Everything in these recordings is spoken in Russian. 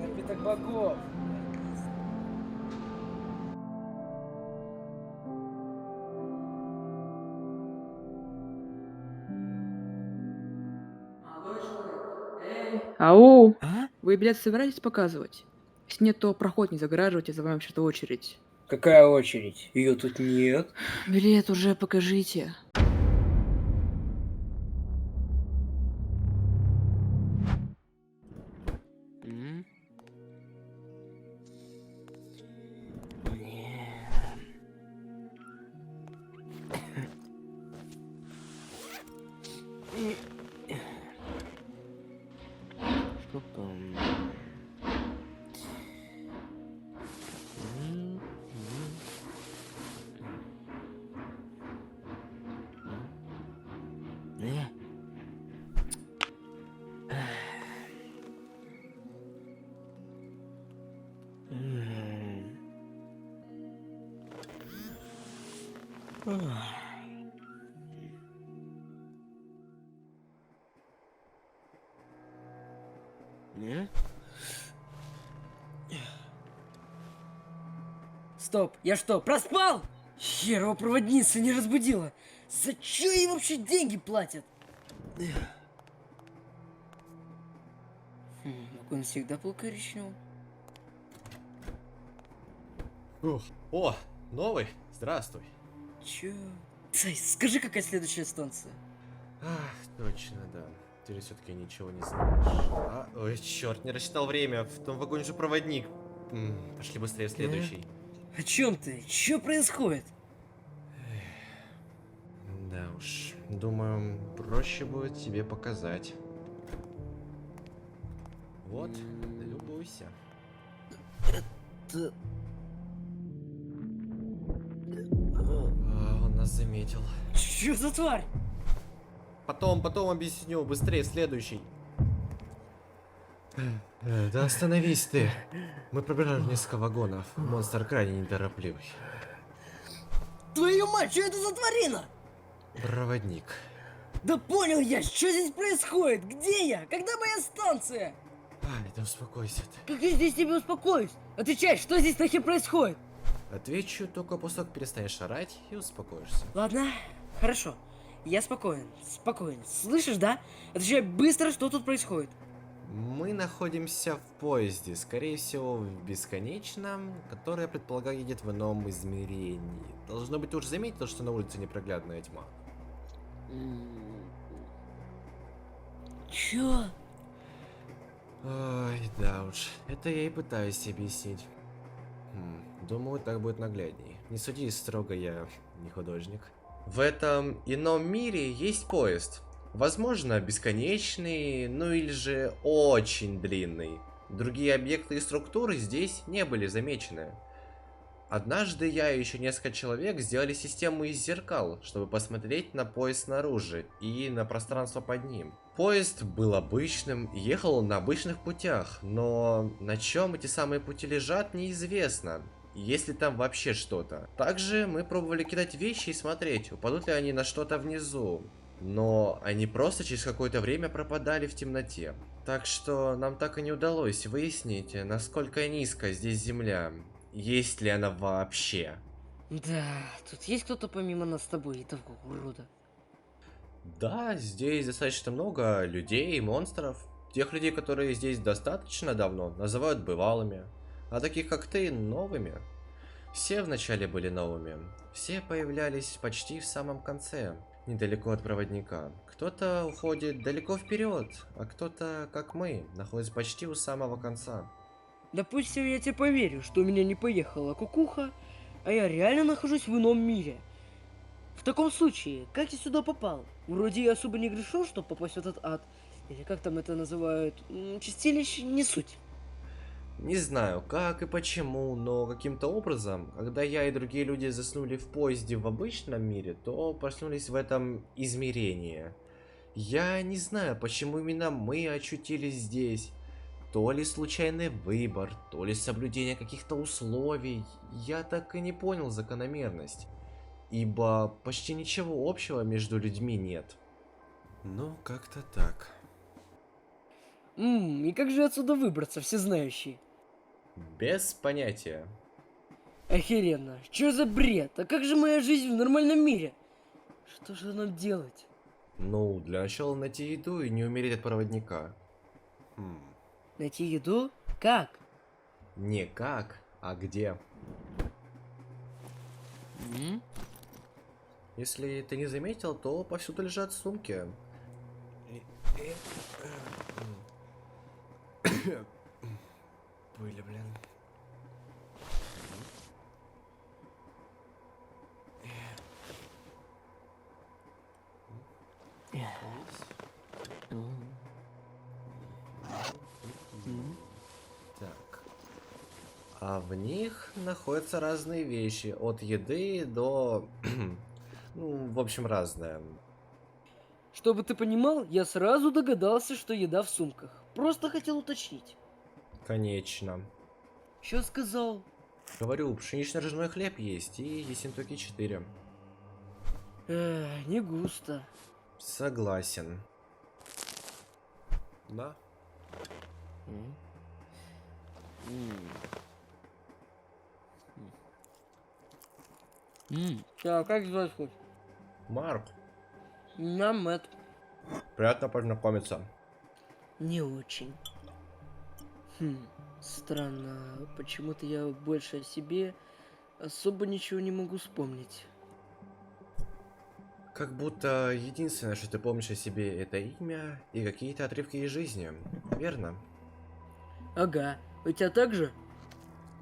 Напиток богов. Молодой человек. Эй! Ау! А? Вы билет собираетесь показывать? Если нет, то проход не загораживайте, за вами вообще-то очередь. Какая очередь? Ее тут нет. Билет уже покажите. М? Не. Что там? М, э. М. Ах. Не? Стоп, я что, проспал? Херова проводница не разбудила. За чё ей вообще деньги платят? Он всегда был коричневым. Ух. О, новый? Здравствуй. Чё? Цай, скажи, какая следующая станция? Ах, точно, да. Ты все-таки ничего не знаешь. Ой, черт, не рассчитал время. В том вагоне же проводник. Пошли быстрее в следующий. О чем ты? Чё происходит? Да уж, думаю, проще будет тебе показать. Вот, любуйся. Он нас заметил. Чё за тварь? Потом объясню. Быстрее, следующий. Да остановись ты. Мы пробежали несколько вагонов. Монстр крайне неторопливый. Твою мать, что это за тварина? Проводник. Да понял я, что здесь происходит? Где я? Когда моя станция? Да успокойся ты. Как я здесь тебе успокоюсь? Отвечай, что здесь нахер происходит? Отвечу только после того, как перестанешь орать и успокоишься. Ладно, хорошо. Я спокоен, спокоен. Слышишь, да? Отвечай быстро, что тут происходит. Мы находимся в поезде, скорее всего, в бесконечном, которое, я предполагаю, едет в ином измерении. Должно быть, ты уже заметил, что на улице непроглядная тьма. Чё? Ой, да уж, это я и пытаюсь объяснить. Думаю, так будет наглядней. Не суди строго, я не художник. В этом ином мире есть поезд. Возможно, бесконечный, ну или же очень длинный. Другие объекты и структуры здесь не были замечены. Однажды я и еще несколько человек сделали систему из зеркал, чтобы посмотреть на поезд снаружи и на пространство под ним. Поезд был обычным, и ехал он на обычных путях, но на чем эти самые пути лежат, неизвестно. Есть ли там вообще что-то. Также мы пробовали кидать вещи и смотреть, упадут ли они на что-то внизу. Но они просто через какое-то время пропадали в темноте. Так что нам так и не удалось выяснить, насколько низко здесь земля. Есть ли она вообще? Да, тут есть кто-то помимо нас с тобой, этого урода? Да, здесь достаточно много людей и монстров. Тех людей, которые здесь достаточно давно, называют бывалыми. А таких как ты, новыми. Все вначале были новыми. Все появлялись почти в самом конце, недалеко от проводника. Кто-то уходит далеко вперед, а кто-то, как мы, находится почти у самого конца. Допустим, я тебе поверю, что у меня не поехала кукуха, а я реально нахожусь в ином мире. В таком случае, как я сюда попал? Вроде я особо не грешил, чтобы попасть в этот ад. Или как там это называют? Чистилище, не суть. Не знаю, как и почему, но каким-то образом, когда я и другие люди заснули в поезде в обычном мире, то проснулись в этом измерении. Я не знаю, почему именно мы очутились здесь. То ли случайный выбор, то ли соблюдение каких-то условий. Я так и не понял закономерность. Ибо почти ничего общего между людьми нет. Ну, как-то так. И как же отсюда выбраться, всезнающий? Без понятия. Охеренно. Что за бред? А как же моя жизнь в нормальном мире? Что же нам делать? Ну, для начала найти еду и не умереть от проводника. Найти еду? Как? Не как, а где. Если ты не заметил, то повсюду лежат сумки. Были, блин. Так. А в них находятся разные вещи. От еды до... ну, в общем, разное. Чтобы ты понимал, я сразу догадался, что еда в сумках. Просто хотел уточнить. Конечно. Что сказал? Говорю, пшенично-ржаной хлеб есть и Ессентуки 4. Не густо. Согласен. Да. Так, как звать хоть? Марк, Меня Мэтт. приятно познакомиться. Не очень. Странно. Почему-то я больше о себе особо ничего не могу вспомнить. Как будто единственное, что ты помнишь о себе, это имя и какие-то отрывки из жизни. Верно? Ага. У тебя так же?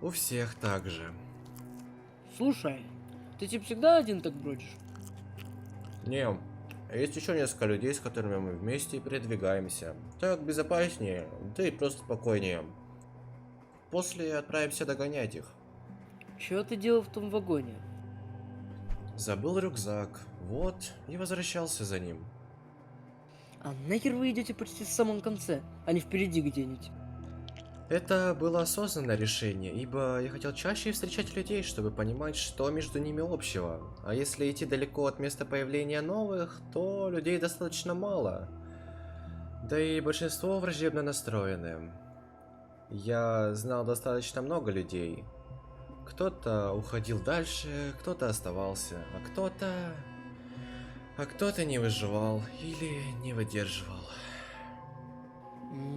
У всех так же. Слушай, ты типа всегда один так бродишь? Не, есть еще несколько людей, с которыми мы вместе передвигаемся. Так безопаснее, да и просто спокойнее. После отправимся догонять их. Что ты делал в том вагоне? Забыл рюкзак, вот, и возвращался за ним. А нахер вы идете почти в самом конце, а не впереди где-нибудь? Это было осознанное решение, ибо я хотел чаще встречать людей, чтобы понимать, что между ними общего. А если идти далеко от места появления новых, то людей достаточно мало. Да и большинство враждебно настроены. Я знал достаточно много людей. Кто-то уходил дальше, кто-то оставался, а кто-то не выживал или не выдерживал.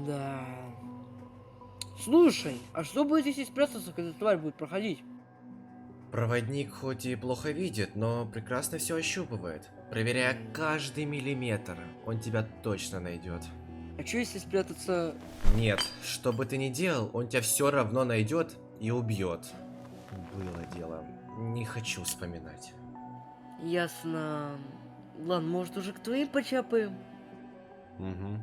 Да. Слушай, а что будет, если спрятаться, когда тварь будет проходить? Проводник хоть и плохо видит, но прекрасно все ощупывает. Проверяя каждый миллиметр, он тебя точно найдет. А что если спрятаться... Нет, что бы ты ни делал, он тебя все равно найдет и убьет. Было дело. Не хочу вспоминать. Ясно. Ладно, может уже к твоим почапаем? Угу.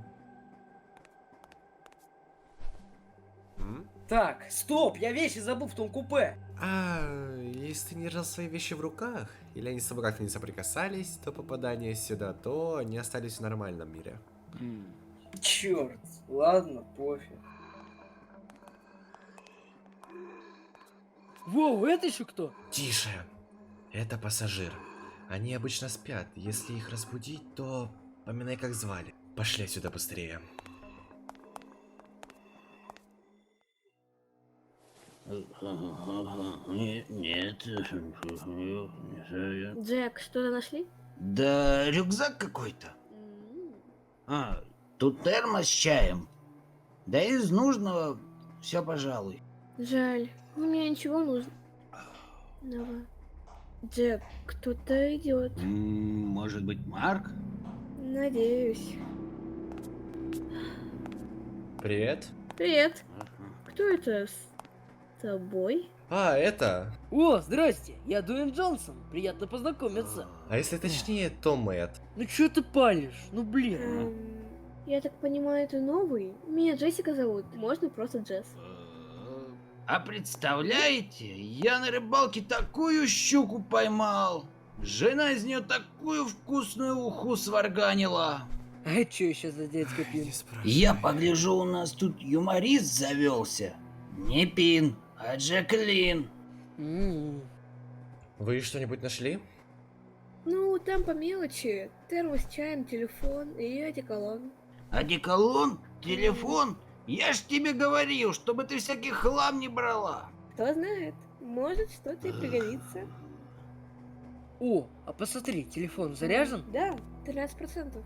Так, стоп, я вещи забыл в том купе. А, если ты не держал свои вещи в руках, или они с тобой как-то не соприкасались до попадания сюда, то они остались в нормальном мире. Черт, ладно, пофиг. Воу, это еще кто? Тише! Это пассажир. Они обычно спят. Если их разбудить, то поминай, как звали. Пошли отсюда быстрее. Нет. Джек, что-то нашли? Да рюкзак какой-то. А, тут термос с чаем. Да из нужного все, пожалуй. Жаль, у меня ничего нужно. Давай. Джек, кто-то идет. Может быть, Марк? Надеюсь. Привет. Привет. Кто это с тобой? А, это... О, здрасте, я Дуэйн Джонсон, приятно познакомиться. А если точнее, то Мэтт. Ну чё ты палишь? Ну блин. Я так понимаю, ты новый? Меня Джессика зовут. Можно просто Джесс. А представляете, я на рыбалке такую щуку поймал. Жена из нее такую вкусную уху сварганила. А чё еще за дядька Пин? Я погляжу, у нас тут юморист завелся. Не Пин, а Джеклин. Вы что-нибудь нашли? Ну, там по мелочи. Термос с чаем, телефон и одеколон. Одеколон? Телефон? Я ж тебе говорил, чтобы ты всякий хлам не брала. Кто знает, может что-то и пригодится. О, а посмотри, телефон заряжен? Да, 13%.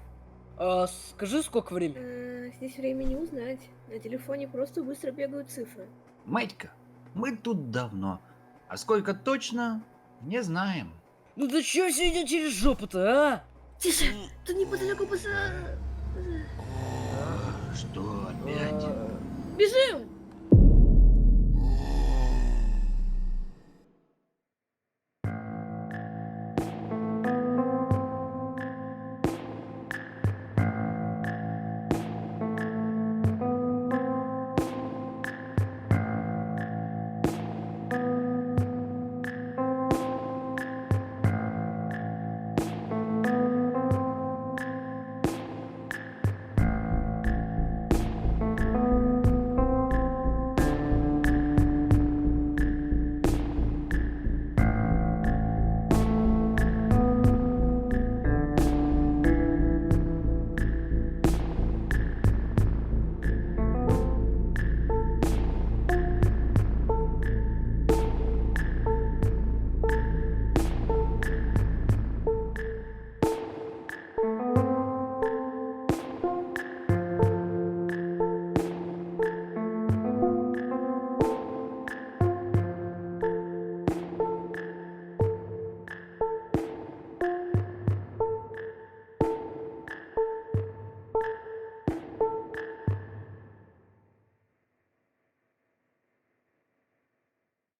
А скажи, сколько времени? Здесь время не узнать. На телефоне просто быстро бегают цифры. Матька, мы тут давно. А сколько точно, не знаем. Ну да чё все идет через жопу-то, а? Тише, тут неподалеку базар. Что опять? Бежим!